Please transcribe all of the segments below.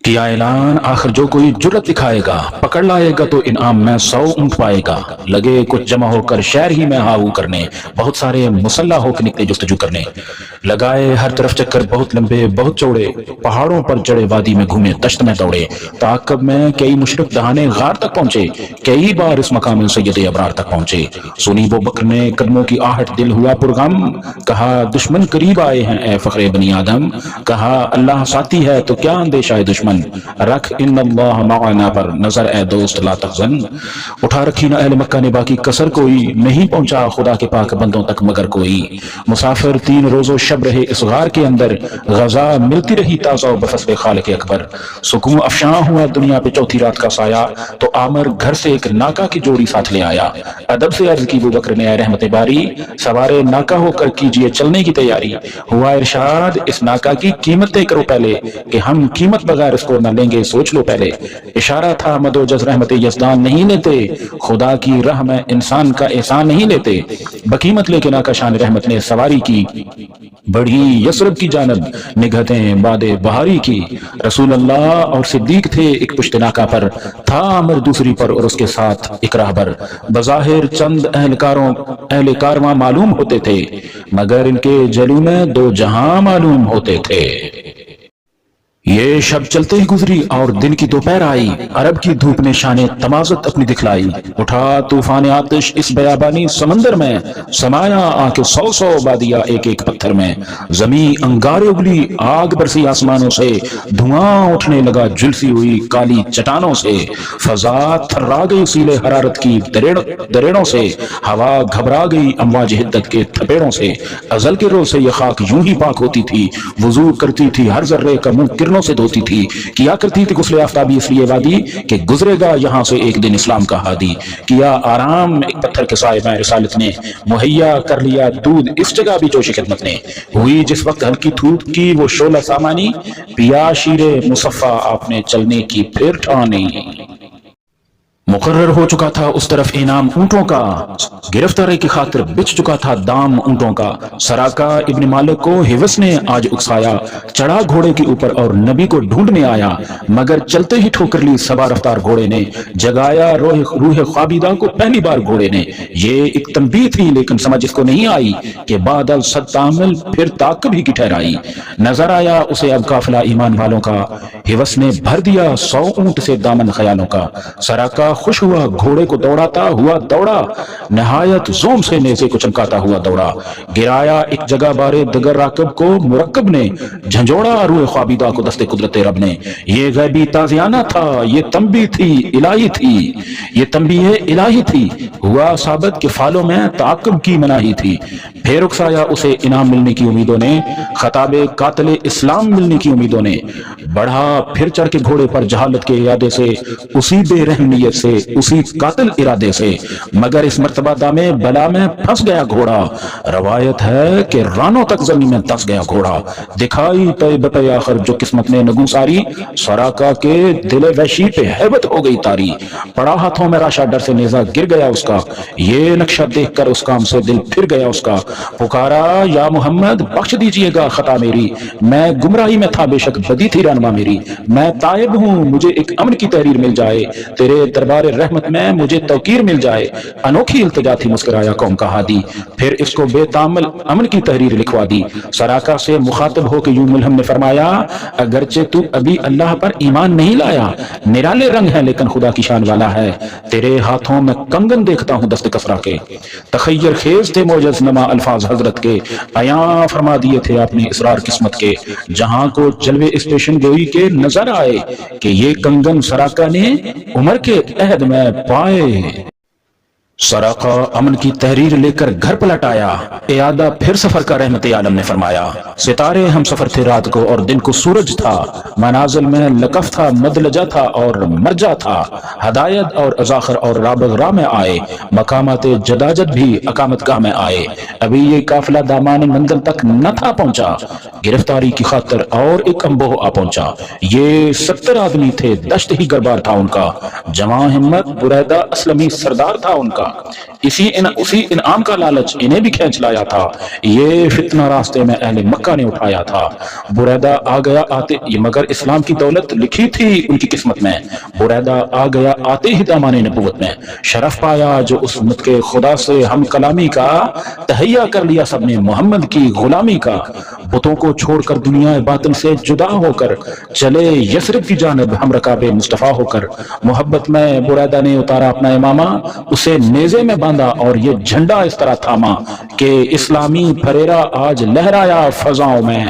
किया ऐलान, आखिर जो कोई जुर्रत दिखाएगा पकड़ लाएगा तो इनाम में 100 ऊंट पाएगा। लगे कुछ जमा होकर शहर ही में हाऊ करने, बहुत सारे मुसल्ला होकर निकले जुस्तजू करने। लगाए हर तरफ चक्कर बहुत लंबे बहुत चौड़े, पहाड़ों पर चढ़े वादी में घूमे दश्त में दौड़े। ताकब में कई मुशरिक दहाने गार तक पहुंचे, कई बार इस मकाम सैयद अबरार तक पहुंचे। सुनी वो बकर ने कदमों की आहट, दिल हुआ पुरगम। कहा दुश्मन करीब आए हैं ए फखरे बनी आदम। कहा अल्लाह साथी है तो क्या अंदेशा है दुश्मन। रख इन्नल्लाह मअना पर नजर ए दोस्त ला तहज़न। उठा रखी न अहले मक्का ने बाकी कसर कोई, नहीं पहुंचा खुदा के पाक बंदों तक मगर कोई। मुसाफिर 3 रोज़ो शब रहे इस गार के अंदर, गजा मिलती रही ताज़ा बफस्ल खालिक अकबर। सुकून अफशां हुआ दुनिया पे चौथी रात का साया, तो आमर घर से एक नाका की जोड़ी साथ ले आया। अदब से अर्ज की वो बकर ने, रहमत बारी सवारे नाका होकर कीजिए चलने की तैयारी। हुआ इरशाद, इस नाका की कीमत तय करो पहले, कि हम कीमत बगैर इसको न लेंगे, सोच लो पहले। इशारा था मदोजस रहमत यज़दान नहीं लेते, खुदा की राह में इंसान का एहसान नहीं लेते। बकीमत लेके नाका शान रहमत ने सवारी की, बढ़ी यसरब की जानब निगहतें बादे बहारी की। रसूल अल्लाह और सिद्दीक थे एक पुश्त नाका पर, था आमिर दूसरी पर और उसके साथ एक राहबर। बज़ाहिर चंद अहले कारवां मालूम होते थे, मगर इनके जलू में 2 जहां मालूम होते थे। ये शब चलते ही गुजरी और दिन की दोपहर आई, अरब की धूप ने शाने तमाजत अपनी दिखलाई। उठा तूफान आतिश इस बयाबानी समंदर में, समाया आके 100 बादिया एक एक पत्थर में। जमी अंगारे उगली, आग बरसी आसमानों से, धुआं उठने लगा झुलसी हुई काली चट्टानों से। फजा थर्रा गई सीले हरारत की दरेड़ों से, हवा घबरा गई अमवाज हिद्दत के थपेड़ों से। अजल के रोज से ये खाक यूं ही पाक होती थी, वजू करती थी हर जर्रे का मुंह से धोती थी। किया करती थी गुस्ले आफ्ताबी इसलिए वादी कि गुजरेगा यहां से एक दिन इस्लाम का हादी। किया आराम एक पत्थर के साए में रिसालत ने, मुहैया कर लिया दूध इस जगह भी जोश खिदमत ने। हुई जिस वक्त हल्की धूप की वो शोला सामानी, पिया शीरे मुसफ़ा आपने चलने की फिर ठानी। मुकर्रर हो चुका था उस तरफ इनाम ऊंटों का, गिरफ्तारी की खातिर बिछ चुका था दाम ऊंटों का। सराका इब्न मालिक को हिवस ने आज उकसाया, चढ़ा घोड़े के ऊपर और नबी को ढूंढने आया। मगर चलते ही ठोकर ली सबा रफ्तार घोड़े ने, जगाया रूह ख्वाबिदा को पहली बार घोड़े ने। ये एक तंबीह थी लेकिन समझ इसको नहीं आई कि बादल सत्तामिल फिर ताकब ही की ठहराई। नजर आया उसे अब काफिला ईमान वालों का, हिवस ने भर दिया 100 ऊंट से दामन ख्यालों का। सराका खुश हुआ घोड़े को दौड़ाता हुआ दौड़ा, नहायत जोम से नेज़े को चमकाता हुआ दौड़ा। गिराया एक जगह बारे दगर राकब को मुरक्कब ने, झंझोड़ा रूह ख्वाबिदा को दस्ते कुदरत रब ने। ये गैबी ताज़ियाना था, ये तंबी थी इलाही थी, ये तंबीह इलाही थी। हुआ साबित के फालों में ताक़ब की मनाही थी। फिर उकसाया उसे इनाम मिलने की उम्मीदों ने, खताबे कातिल इस्लाम मिलने की उम्मीदों ने। बढ़ा फिर चढ़ के घोड़े पर जहालत के इरादे से, उसी बेरहमियत से, उसी कातिल इरादे से। मगर इस मर्तबा दामे बला में फंस गया घोड़ा। रवायत है कि रानों तक जमीन में दस गया घोड़ा। दिखाई तय बतय आखिर जो किस्मत ने नगू सारी, सराका के दिल वहशी पे हैबत हो गई तारी। पड़ा हाथों में राशा, डर से नेजा गिर गया उसका। ये नक्शा देखकर उस काम से दिल फिर गया उसका। पुकारा या मोहम्मद बख्श दीजिएगा खता मेरी, मैं गुमराही में था बेशक बदी थी रहनुमा मेरी। मैं ताइब हूँ मुझे एक अमन की तहरीर मिल जाए, तेरे दरबार रहमत में मुझे तौकीर मिल जाए। अनोखी इल्तिजा थी मुस्कुराया कौम का हादी, फिर इसको बेतामल अमन की तहरीर लिखवा दी। सराका से मुखातिब होकर यूं मुल्हम ने फरमाया, अगरचे तू अभी अल्लाह पर ईमान नहीं लाया, निराले रंग है लेकिन खुदा की शान वाला है। तेरे हाथों में कंगन देखता हूं दस्त कसरा के, तखय्यर खेज थे मोजज नमा अल्फाज हजरत के। अया फरमा दिए थे आपने इसरार किस्मत के, जहां को जलवे स्टेशन गोई के नजर आए कि ये कंगन सराका ने उमर के अहद में पाए। सराका अमन की तहरीर लेकर घर पलट आया। इयादा फिर सफर का रहमत आलम ने फरमाया। सितारे हम सफर थे रात को और दिन को सूरज था, मनाजिल में लकफ था मदलजा था और मरजा था। हदायत और अजाखर और राबगरा में आए, मकामात जदाजत भी अकामत गाह में आए। अभी ये काफिला दामान मंजिल तक न था पहुंचा, गिरफ्तारी की खातिर और एक अम्बोह आ पहुंचा। ये 70 आदमी थे, दश्त ही गरबार था उनका। जमा हिम्मत बुरैदा असलमी सरदार था उनका। اسی انعام کا لالچ انہیں بھی کھینچ لایا تھا، یہ فتنہ راستے میں اہل مکہ نے اٹھایا تھا۔ بریدہ آ گیا آتے، یہ مگر اسلام کی دولت لکھی تھی ان کی قسمت میں، بریدہ آ گیا آتے ہی دامان نبوت میں، شرف پایا جو اس نطق خدا سے ہم کلامی کا، تہیا کر لیا سب نے محمد کی غلامی کا، بتوں کو چھوڑ کر دنیا باطن سے جدا ہو کر چلے یثرب کی جانب ہم رکاب مصطفیٰ ہو کر، محبت میں بریدہ نے اتارا اپنا امامہ، اسے نیزے میں باندھا اور یہ جھنڈا اس طرح تھاما کہ اسلامی پھریرا آج لہرایا فضاؤں میں،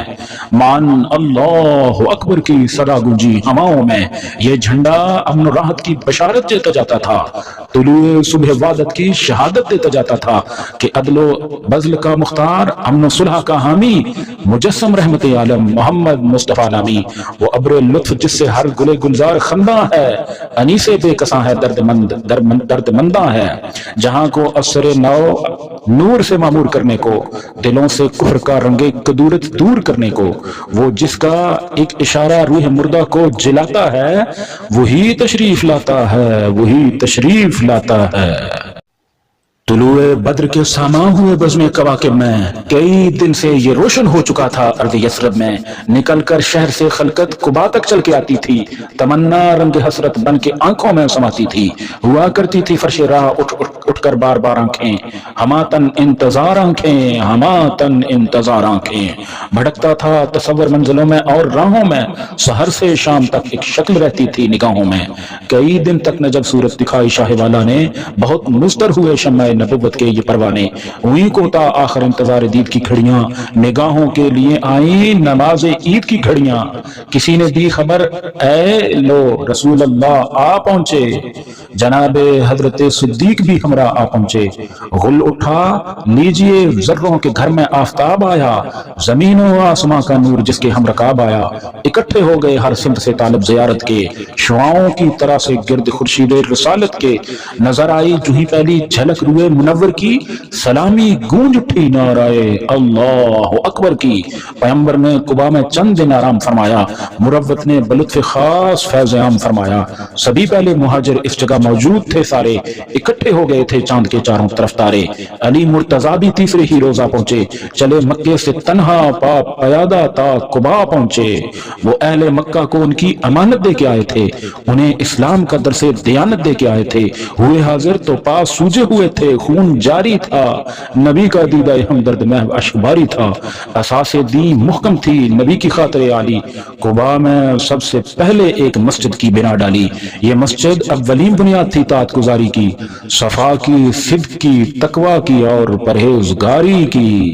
مان اللہ اکبر کی صدا گونجی ہواؤں میں، یہ جھنڈا امن و راحت کی بشارت دیتا جاتا تھا، طلوع صبح وعدت کی شہادت دیتا جاتا تھا کہ عدل و بذل کا مختار، امن و صلح کا حامی، مجسم رحمت عالم محمد مصطفیٰ نامی، وہ ابر لطف جس سے ہر گلے گلزار خندہ ہے، انیس بے کساں ہے درد مندہ ہے، جہاں کو اثر نو نور سے معمور کرنے کو، دلوں سے کفر کا رنگ کدورت دور کرنے کو، وہ جس کا ایک اشارہ روح مردہ کو جلاتا ہے، وہی تشریف لاتا ہے، وہی تشریف لاتا ہے۔ طلوع بدر کے ساماں ہوئے بزم کواکب میں، کئی دن سے یہ روشن ہو چکا تھا ارض یثرب میں، نکل کر شہر سے خلقت قبا تک چل کے آتی تھی، تمنا رنگ حسرت بن کے آنکھوں میں سماتی تھی، ہوا کرتی تھی فرش راہ اٹھ کر بار بار آنکھیں، ہماتن انتظار آنکھیں، ہماتن انتظار آنکھیں، بھٹکتا تھا تصور منزلوں میں اور راہوں میں، سحر سے شام تک ایک شکل رہتی تھی نگاہوں میں، کئی دن تک نہ جب صورت دکھائی شاہ والا نے، بہت مضطر ہوئے شمع نبوت کے یہ پروانے، ہوئی کوتا آخر انتظار دید کی گھڑیاں، نگاہوں کے لیے آئیں نماز عید کی گھڑیاں، کسی نے دی خبر اے لو رسول اللہ آ پہنچے، جناب حضرت صدیق بھی ہمراہ آ پہنچے، غل اٹھا لیجئے ذروں کے گھر میں آفتاب آیا، زمین و آسماں کا نور جس کے ہم رکاب آیا، اکٹھے ہو گئے ہر سمت سے طالب زیارت کے، شعاؤں کی طرح سے گرد خورشید رسالت کے، نظر آئی جو ہی پہلی جھلک روئے منور کی، سلامی گونج اٹھی نعرائے اللہ اکبر کی، پیغمبر نے قبا میں چند دن آرام فرمایا، مروت نے بلطف خاص فیض عام فرمایا، سبھی پہلے مہاجر اس جگہ موجود تھے سارے، اکٹھے ہو گئے تھے چاند کے چاروں طرف تارے، علی مرتضیٰ بھی تیسرے ہی روزہ پہنچے، چلے مکے سے تنہا پاپ پیادہ تا قبا پہنچے، وہ اہل مکہ کو ان کی امانت دے کے آئے تھے، انہیں اسلام کا درس دیانت دے کے آئے تھے، ہوئے حاضر تو پاس سوجے ہوئے تھے، خون جاری تھا، نبی کا دیدہ ہمدرد محو اشک باری تھا، اساس دین محکم تھی نبی کی خاطر عالی، قبا میں سب سے پہلے ایک مسجد کی بنا ڈالی، یہ مسجد اولین بنیاد تھی طاعت گزاری کی، صفا کی، صدق کی، تقوی کی اور پرہیزگاری کی۔